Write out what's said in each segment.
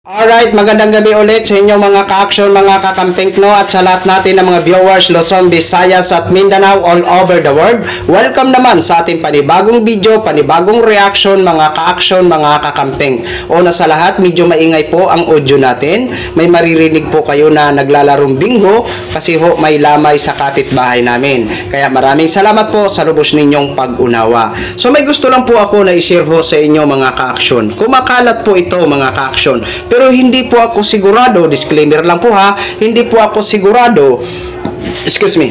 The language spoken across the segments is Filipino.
Alright, magandang gabi ulit sa inyo mga ka-action, mga kakampingno at sa lahat natin ng mga viewers Luzon, Visayas at Mindanao all over the world. Welcome naman sa ating panibagong video, panibagong reaction mga ka-action, mga kakamping. Una sa lahat, medyo maingay po ang audio natin. May maririnig po kayo na naglalarong bingo kasi ho may lamay sa kapitbahay namin. Kaya maraming salamat po sa lubos ninyong pag-unawa. So may gusto lang po ako na i-share ho sa inyo mga ka-action. Kumakalat po ito mga ka-action. Pero hindi po ako sigurado, disclaimer lang po ha, hindi po ako sigurado, excuse me,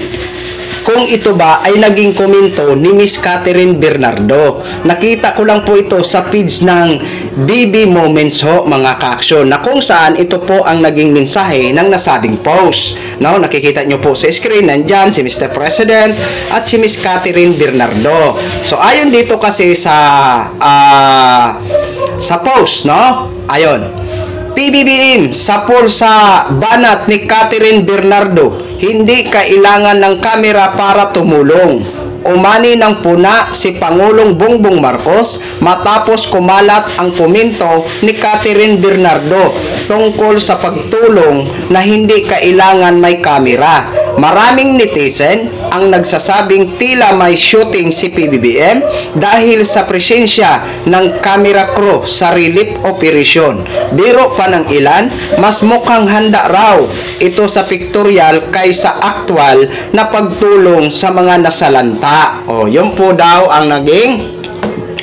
kung ito ba ay naging komento ni Miss Catherine Bernardo. Nakita ko lang po ito sa feeds ng BB Moments ho mga ka-action, na kung saan ito po ang naging mensahe ng nasabing post. No, nakikita nyo po sa screen, nandyan si Mr. President at si Miss Catherine Bernardo. So ayon dito kasi sa post, no, ayon, PBBM, sapol sa banat ni Catherine Bernardo, hindi kailangan ng kamera para tumulong. Umani ng puna si Pangulong Bongbong Marcos matapos kumalat ang komento ni Catherine Bernardo tungkol sa pagtulong na hindi kailangan may kamera. Maraming netizen ang nagsasabing tila may shooting si PBBM dahil sa presensya ng camera crew sa relief operation. Biro pa ng ilan, mas mukhang handa raw ito sa pictorial kaysa actual na pagtulong sa mga nasalanta. O, yun po daw ang naging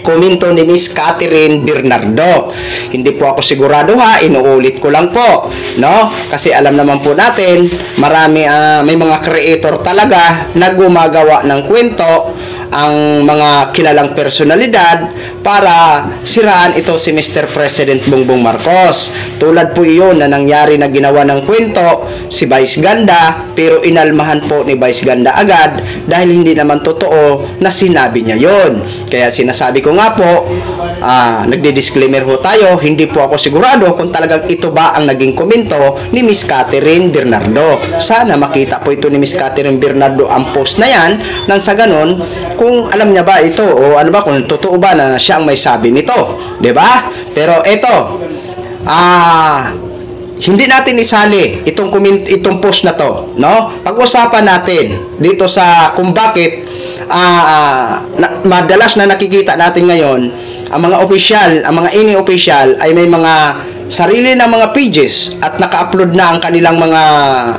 komento ni Miss Catherine Bernardo. Hindi po ako sigurado ha, inuulit ko lang po, no? Kasi alam naman po natin, marami may mga creator talaga na gumagawa ng kwento ang mga kilalang personalidad para siraan ito si Mr. President Bongbong Marcos. Tulad po iyon na nangyari na ginawa ng kwento si Vice Ganda, pero inalmahan po ni Vice Ganda agad dahil hindi naman totoo na sinabi niya yon. Kaya sinasabi ko nga po, nagdi-disclaimer ho tayo, hindi po ako sigurado kung talagang ito ba ang naging komento ni Miss Catherine Bernardo. Sana makita po ito ni Miss Catherine Bernardo ang post na yan, nang sa ganon, kung alam niya ba ito o ano ba, kung totoo ba na siya ang may sabi nito, 'di ba? Pero ito, hindi natin isali itong post na to, no? Pag-usapan natin dito sa kung bakit madalas na nakikita natin ngayon ang mga opisyal, ang mga ini-opisyal ay may mga sarili na mga pages at naka-upload na ang kanilang mga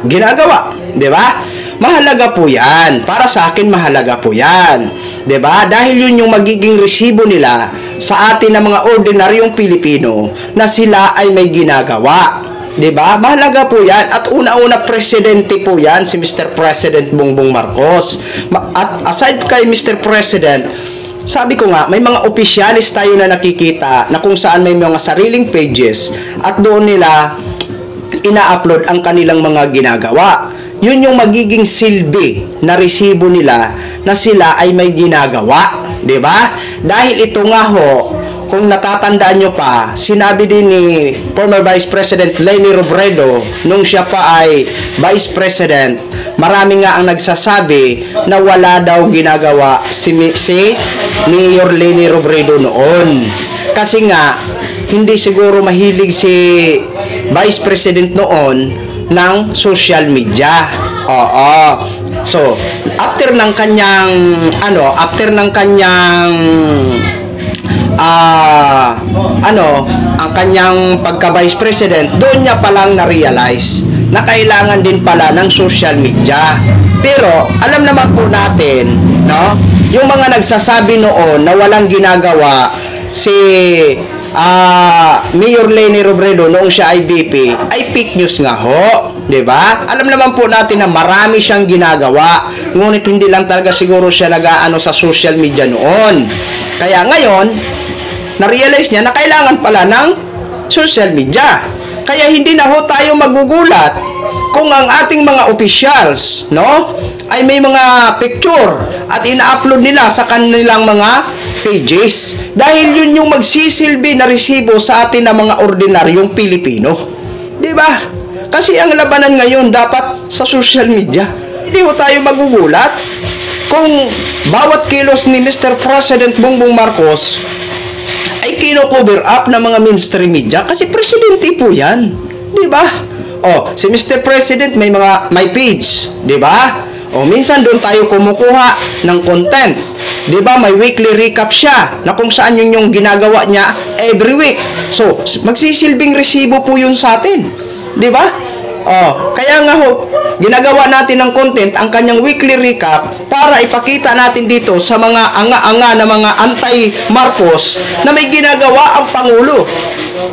ginagawa, 'di ba? Mahalaga po 'yan. Para sa akin mahalaga po 'yan. 'Di ba? Dahil 'yun yung magiging resibo nila sa atin na mga ordinaryong Pilipino na sila ay may ginagawa. 'Di ba? Mahalaga po 'yan at una-una presidente po 'yan si Mr. President Bongbong Marcos. At aside kay Mr. President, sabi ko nga, may mga opisyalis tayo na nakikita na kung saan may mga sariling pages at doon nila ina-upload ang kanilang mga ginagawa. Yun yung magiging silbi na resibo nila na sila ay may ginagawa, 'di ba? Dahil ito nga ho, kung natatandaan nyo pa, sinabi din ni former Vice President Leni Robredo nung siya pa ay Vice President, marami nga ang nagsasabi na wala daw ginagawa si Mayor Leni Robredo noon. Kasi nga, hindi siguro mahilig si Vice President noon ng social media. Oo. So, after ng kanyang ang kanyang pagka-vice president, doon niya palang na-realize na kailangan din pala ng social media. Pero alam naman po natin, no, yung mga nagsasabi noon na walang ginagawa si Mayor Leni Robredo noong siya ay VP, ay fake news nga ho, 'di ba? Alam naman po natin na marami siyang ginagawa, ngunit hindi lang talaga siguro siya nag-aano sa social media noon. Kaya ngayon, na-realize niya na kailangan pala ng social media. Kaya hindi na ho tayo magugulat kung ang ating mga officials, no, ay may mga picture at ina-upload nila sa kanilang mga pages. Dahil yun yung magsisilbi na resibo sa atin ng mga ordinaryong Pilipino. 'Di ba? Kasi ang labanan ngayon dapat sa social media. Hindi ho tayo magugulat kung bawat kilos ni Mr. President Bongbong Marcos ay kino-cover up ng mga mainstream media kasi presidente po yan. Di ba? O, si Mr. President may page. Di ba? O, minsan doon tayo kumukuha ng content. Di ba? May weekly recap siya na kung saan yun yung ginagawa niya every week. So, magsisilbing resibo po yun sa atin. Di ba? Oh, kaya nga ho, ginagawa natin ng content ang kanyang weekly recap para ipakita natin dito sa mga anga-anga na mga anti-Marcos na may ginagawa ang Pangulo.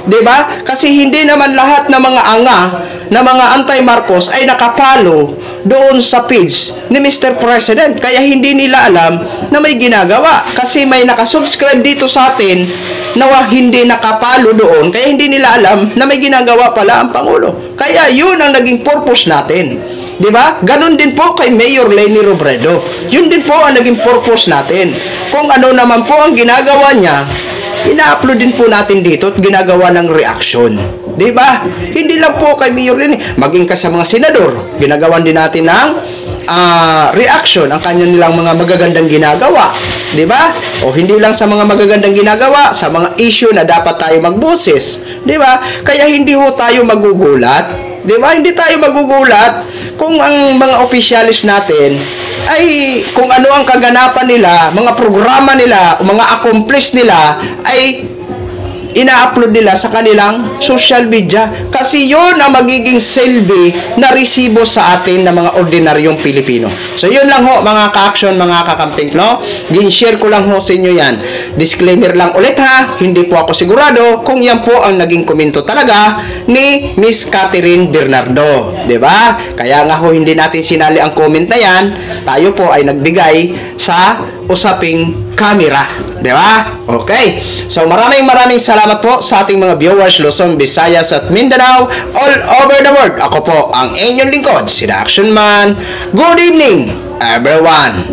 'Di ba? Kasi hindi naman lahat ng mga anga na mga anti-Marcos ay nakapalo doon sa page ni Mr. President. Kaya hindi nila alam na may ginagawa. Kasi may nakasubscribe dito sa atin na hindi nakapalo doon. Kaya hindi nila alam na may ginagawa pala ang Pangulo. Kaya yun ang naging purpose natin. Di ba? Ganon din po kay Mayor Leni Robredo. Yun din po ang naging purpose natin. Kung ano naman po ang ginagawa niya, ina-upload din po natin dito at ginagawa ng reaction. Di ba? Hindi lang po kay Mayor Leni, maging ka sa mga senador, ginagawan din natin ng reaction ang kanya nilang mga magagandang ginagawa. Di ba? O hindi lang sa mga magagandang ginagawa, sa mga issue na dapat tayo magboses. Di ba? Kaya hindi ho tayo magugulat. Di ba? Hindi tayo magugulat kung ang mga opisyalis natin ay kung ano ang kaganapan nila, mga programa nila, mga accomplish nila ay ina-upload nila sa kanilang social media kasi yun ang magiging silbi na resibo sa atin ng mga ordinaryong Pilipino. So yun lang ho mga ka-action, mga kakamping, no? Gin-share ko lang ho sa inyo yan. Disclaimer lang ulit ha, hindi po ako sigurado kung yan po ang naging komento talaga ni Miss Catherine Bernardo. Diba? Kaya nga ho hindi natin sinali ang comment na yan, tayo po ay nagbigay sa usaping camera. Diba? Okay. So maraming salamat po sa ating mga viewers Luzon, Visayas at Mindanao all over the world. Ako po ang inyong lingkod, si The Action Man. Good evening, everyone.